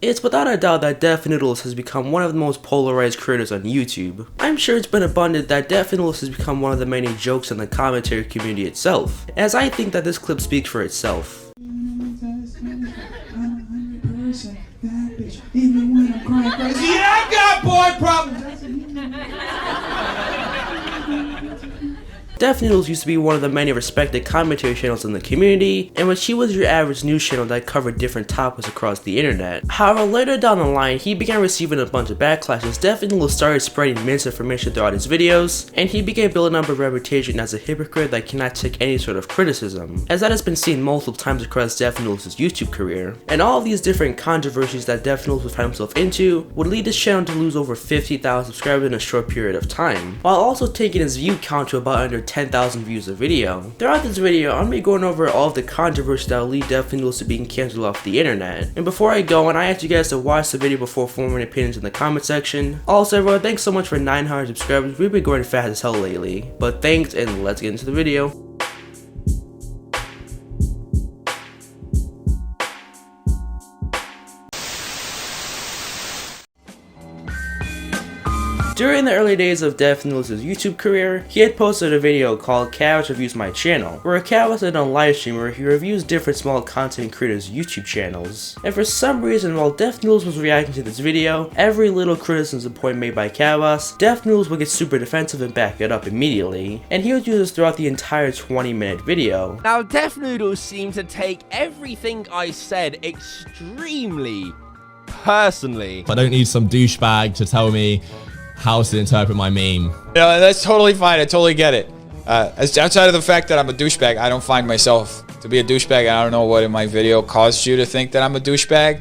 It's without a doubt that Def Noodles has become one of the most polarized creators on YouTube. I'm sure it's been abundant that Def Noodles has become one of the many jokes in the commentary community itself, as I think that this clip speaks for itself. Yeah, I got boy problems. Def Noodles used to be one of the many respected commentary channels in the community, in which he was your average news channel that covered different topics across the internet. However, later down the line, he began receiving a bunch of backlash as Def Noodles started spreading misinformation throughout his videos, and he began building up a reputation as a hypocrite that cannot take any sort of criticism, as that has been seen multiple times across Def Noodles' YouTube career. And all of these different controversies that Def Noodles would find himself into would lead his channel to lose over 50,000 subscribers in a short period of time, while also taking his view count to about under 10,000 views a video. Throughout this video, I'm going to be going over all of the controversies that will lead Def Noodles to being cancelled off the internet. And before I go, and I ask you guys to watch the video before forming opinions in the comment section. Also everyone, thanks so much for 900 subscribers. We've been going fast as hell lately. But thanks, and let's get into the video. During the early days of Def Noodles' YouTube career, he had posted a video called Chaos Reviews My Channel, where Chaos did a live stream where he reviews different small content creators' YouTube channels. And for some reason, while Def Noodles was reacting to this video, every little criticism point made by Chaos, Def Noodles would get super defensive and back it up immediately. And he would do this throughout the entire 20-minute video. Now, Def Noodles seemed to take everything I said extremely personally. I don't need some douchebag to tell me how to interpret my meme. No, that's totally fine. I totally get it. Outside of the fact that I'm a douchebag, I don't find myself to be a douchebag. I don't know what in my video caused you to think that I'm a douchebag.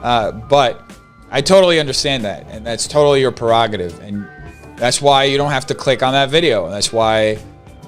But I totally understand that. And that's totally your prerogative. And that's why you don't have to click on that video. That's why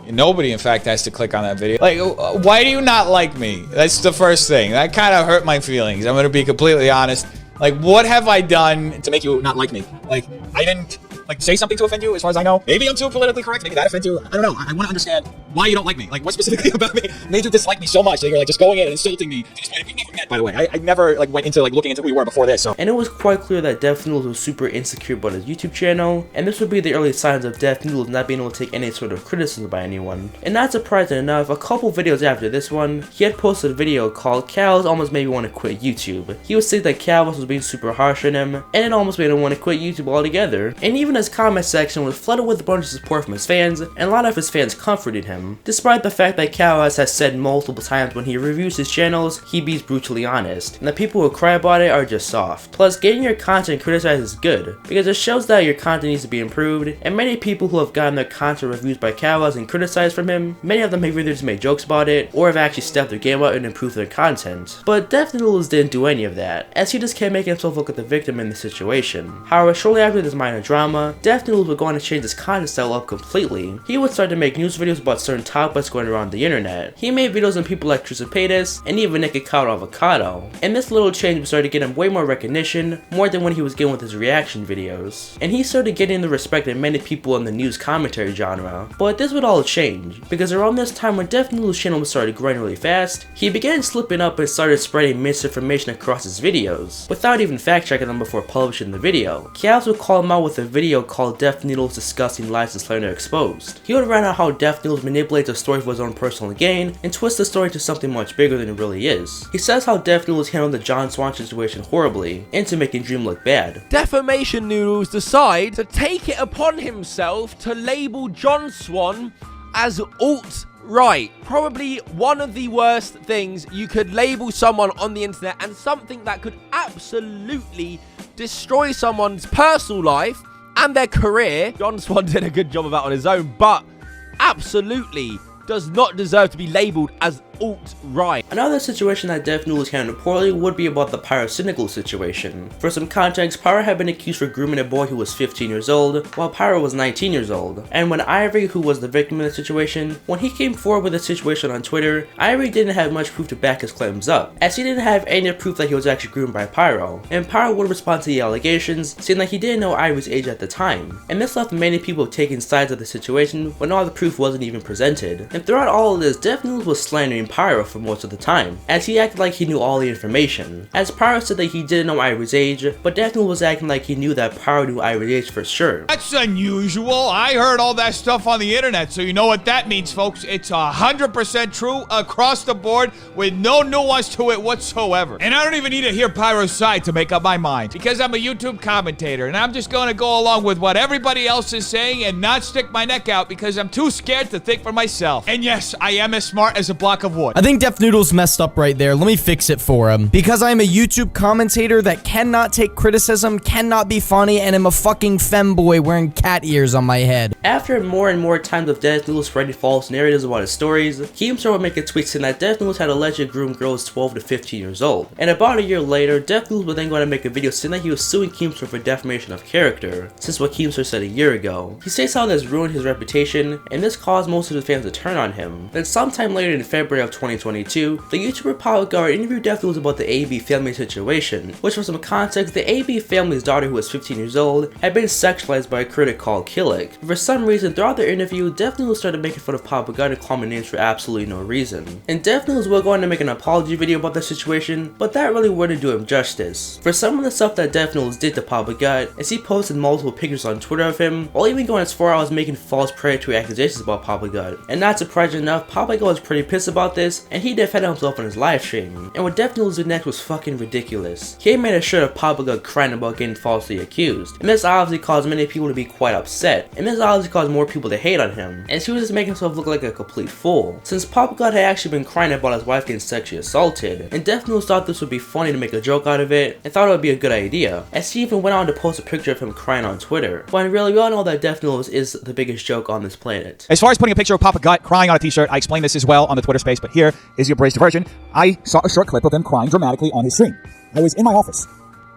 nobody, in fact, has to click on that video. Like, why do you not like me? That's the first thing. That kind of hurt my feelings. I'm going to be completely honest. Like, what have I done to make you not like me? Like, I didn't say something to offend you, as far as I know. Maybe I'm too politically correct. Maybe that offends you. I don't know. I want to understand why you don't like me. Like, what specifically about me made you dislike me so much that you're just going in and insulting me? We never met, by the way. I never went into looking into who you were before this. So. And it was quite clear that Def Noodles was super insecure about his YouTube channel, and this would be the early signs of Def Noodles not being able to take any sort of criticism by anyone. And not surprising enough, a couple videos after this one, he had posted a video called Cal's almost made me want to quit YouTube. He would say that Cal was being super harsh on him, and it almost made him want to quit YouTube altogether. And even his comment section was flooded with a bunch of support from his fans, and a lot of his fans comforted him, despite the fact that Chaos has said multiple times when he reviews his channels, he be brutally honest, and the people who cry about it are just soft. Plus, getting your content criticized is good, because it shows that your content needs to be improved, and many people who have gotten their content reviews by Chaos and criticized from him, many of them have either just made jokes about it, or have actually stepped their game up and improved their content. But Def Noodles didn't do any of that, as he just kept making himself look like the victim in the situation. However, shortly after this minor drama, Def Noodles would go on to change his content style up completely. He would start to make news videos about certain topics going around the internet. He made videos on people like Trisopaitis and even Naked Cow Avocado. And this little change started to get him way more recognition, more than when he was getting with his reaction videos. And he started getting the respect that many people in the news commentary genre. But this would all change, because around this time when Def Noodles' channel started growing really fast, he began slipping up and started spreading misinformation across his videos, without even fact checking them before publishing the video. Chaos would call him out with a video called Def Noodles Disgusting Lies and Slander Exposed. He would rant out how Def Noodles manipulates a story for his own personal gain and twists the story to something much bigger than it really is. He says how Def Noodles handled the John Swan situation horribly, into making Dream look bad. Defamation Noodles decide to take it upon himself to label John Swan as alt-right. Probably one of the worst things you could label someone on the internet, and something that could absolutely destroy someone's personal life and their career. John Swan did a good job of that on his own, but absolutely does not deserve to be labeled as alt-right. Another situation that Def Noodles handled poorly would be about the Pyrocynical situation. For some context, Pyro had been accused for grooming a boy who was 15 years old, while Pyro was 19 years old. And when Ivory, who was the victim of the situation, when he came forward with the situation on Twitter, Ivory didn't have much proof to back his claims up, as he didn't have any proof that he was actually groomed by Pyro. And Pyro would respond to the allegations, saying that he didn't know Ivory's age at the time. And this left many people taking sides of the situation when all the proof wasn't even presented. And throughout all of this, Def Noodles was slandering named Pyro for most of the time, as he acted like he knew all the information, as Pyro said that he didn't know Ivory's age, but Death Noodles was acting like he knew that Pyro knew Ivory's age for sure. That's unusual. I heard all that stuff on the internet, so you know what that means, folks. It's 100% true across the board with no nuance to it whatsoever. And I don't even need to hear Pyro's side to make up my mind, because I'm a YouTube commentator, and I'm just going to go along with what everybody else is saying and not stick my neck out because I'm too scared to think for myself. And yes, I am as smart as a block of wood. I think Death Noodles messed up right there. Let me fix it for him. Because I'm a YouTube commentator that cannot take criticism, cannot be funny, and am a fucking femboy wearing cat ears on my head. After more and more times of Death Noodles spreading false narratives about his stories, Keemstar would make a tweet saying that Death Noodles had allegedly groomed girls 12 to 15 years old. And about a year later, Death Noodles would then go on to make a video saying that he was suing Keemstar for defamation of character, since what Keemstar said a year ago. He states how this ruined his reputation, and this caused most of his fans to turn on him. Then sometime later in February of 2022, the YouTuber Power Guard interviewed Death Noodles about the AB family situation, which for some context, the AB family's daughter, who was 15 years old, had been sexualized by a critic called Killick. For some reason, throughout their interview, Death Noodles started making fun of Papa God and calling him names for absolutely no reason. And Death Noodles will go on to make an apology video about the situation, but that really wouldn't do him justice. For some of the stuff that Death Noodles did to Papa God, as he posted multiple pictures on Twitter of him, while even going as far as making false predatory accusations about Papa God. And not surprising enough, Papa God was pretty pissed about this, and he defended himself on his live stream. And what Death Noodles did next was fucking ridiculous. He made a shirt of Papa God crying about getting falsely accused, and this obviously caused many people to be quite upset, and this obviously caused more people to hate on him, as he was just making himself look like a complete fool, since Papa God had actually been crying about his wife getting sexually assaulted, and Death Noodles thought this would be funny to make a joke out of it, and thought it would be a good idea, as he even went on to post a picture of him crying on Twitter. But really, we all know that Death Noodles is the biggest joke on this planet. As far as putting a picture of Papa Gut crying on a t-shirt, I explained this as well on the Twitter space, but here is the abridged version. I saw a short clip of him crying dramatically on his stream. I was in my office.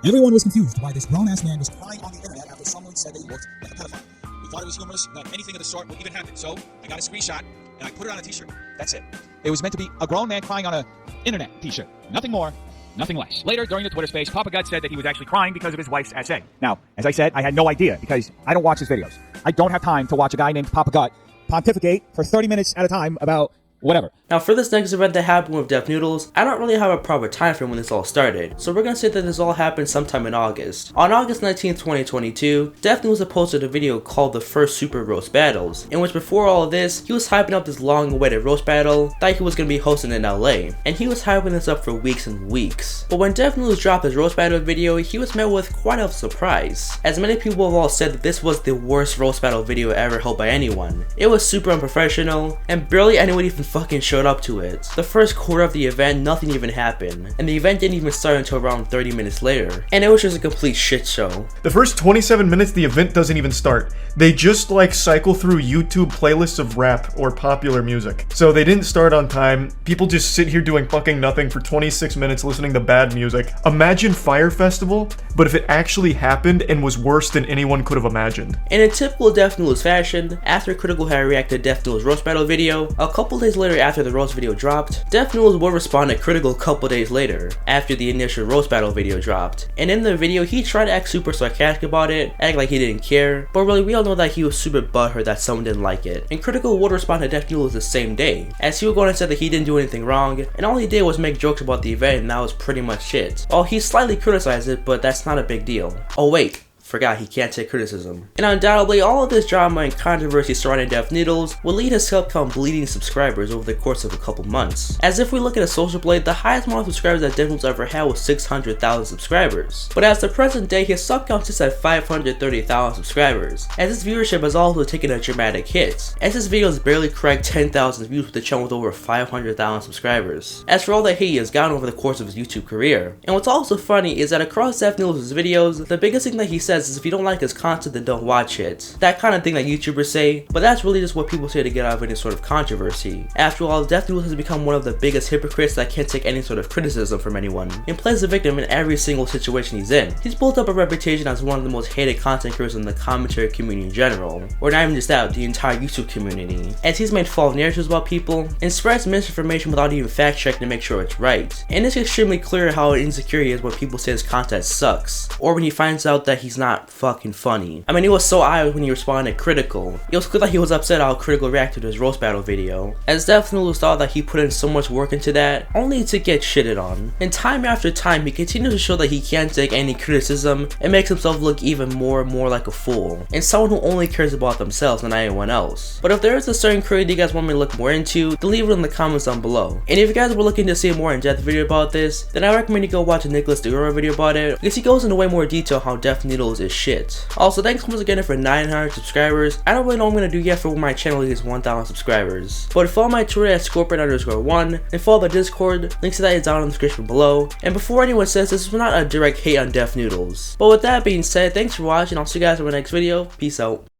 Everyone was confused why this grown-ass man was crying on the internet after someone said that he looked like a pedophile. We thought it was humorous, that anything of the sort would even happen, so I got a screenshot and I put it on a t-shirt. That's it. It was meant to be a grown man crying on a internet t-shirt. Nothing more, nothing less. Later, during the Twitter space, Papa Gut said that he was actually crying because of his wife's essay. Now, as I said, I had no idea because I don't watch his videos. I don't have time to watch a guy named Papa Gut pontificate for 30 minutes at a time about whatever. Now for this next event that happened with Death Noodles, I don't really have a proper time frame when this all started, so we're gonna say that this all happened sometime in August. On August 19th, 2022, Death Noodles had posted a video called The First Super Roast Battles, in which before all of this, he was hyping up this long-awaited roast battle that he was gonna be hosting in LA, and he was hyping this up for weeks and weeks. But when Death Noodles dropped his roast battle video, he was met with quite a surprise, as many people have all said that this was the worst roast battle video ever held by anyone. It was super unprofessional, and barely anyone even fucking showed up to it. The first quarter of the event, nothing even happened, and the event didn't even start until around 30 minutes later, and it was just a complete shit show. The first 27 minutes, the event doesn't even start. They just like cycle through YouTube playlists of rap or popular music. So they didn't start on time. People just sit here doing fucking nothing for 26 minutes listening to bad music. Imagine Fire Festival, but if it actually happened and was worse than anyone could have imagined. In a typical Death Noodles fashion, after Critical had reacted to Death Noodles roast battle video, a couple days later after the roast video dropped, Death Noodles would respond to Critical a couple days later, after the initial roast battle video dropped. And in the video, he tried to act super sarcastic about it, act like he didn't care, but really we all know that he was super butthurt that someone didn't like it. And Critical would respond to Death Noodles the same day, as he would go and say that he didn't do anything wrong, and all he did was make jokes about the event, and that was pretty much it. Oh, he slightly criticized it, but that's not a big deal. Oh wait, forgot he can't take criticism. And undoubtedly, all of this drama and controversy surrounding Death Noodles will lead his Subcom bleeding subscribers over the course of a couple months. As if we look at a social blade, the highest amount of subscribers that Death Noodles ever had was 600,000 subscribers. But as the present day, his Subcom sits at 530,000 subscribers, as his viewership has also taken a dramatic hit, as his videos barely cracked 10,000 views with a channel with over 500,000 subscribers. As for all the hate he has gotten over the course of his YouTube career. And what's also funny is that across Death Noodles' videos, the biggest thing that he says is if you don't like his content, then don't watch it. That kind of thing that YouTubers say, but that's really just what people say to get out of any sort of controversy. After all, Death Noodles has become one of the biggest hypocrites that can't take any sort of criticism from anyone, and plays the victim in every single situation he's in. He's built up a reputation as one of the most hated content creators in the commentary community in general, or not even just that, the entire YouTube community, as he's made false narratives about people, and spreads misinformation without even fact checking to make sure it's right. And it's extremely clear how insecure he is when people say his content sucks, or when he finds out that he's not not fucking funny. I mean, it was so obvious when he responded critical. It was clear that he was upset how critical reacted to his roast battle video, as Def Noodles thought that he put in so much work into that, only to get shitted on. And time after time, he continues to show that he can't take any criticism and makes himself look even more and more like a fool, and someone who only cares about themselves and not anyone else. But if there is a certain creator you guys want me to look more into, then leave it in the comments down below. And if you guys were looking to see a more in-depth video about this, then I recommend you go watch a Nicholas DeGora video about it, because he goes into way more detail how Def Noodles is shit. Also, thanks once again for 900 subscribers. I don't really know what I'm gonna do yet for when my channel hits 1000 subscribers, but follow my Twitter at Scorpion_1 and follow the Discord. Links to that is down in the description below. And before anyone says this was not a direct hate on Def Noodles. But with that being said, thanks for watching. I'll see you guys in my next video. Peace out.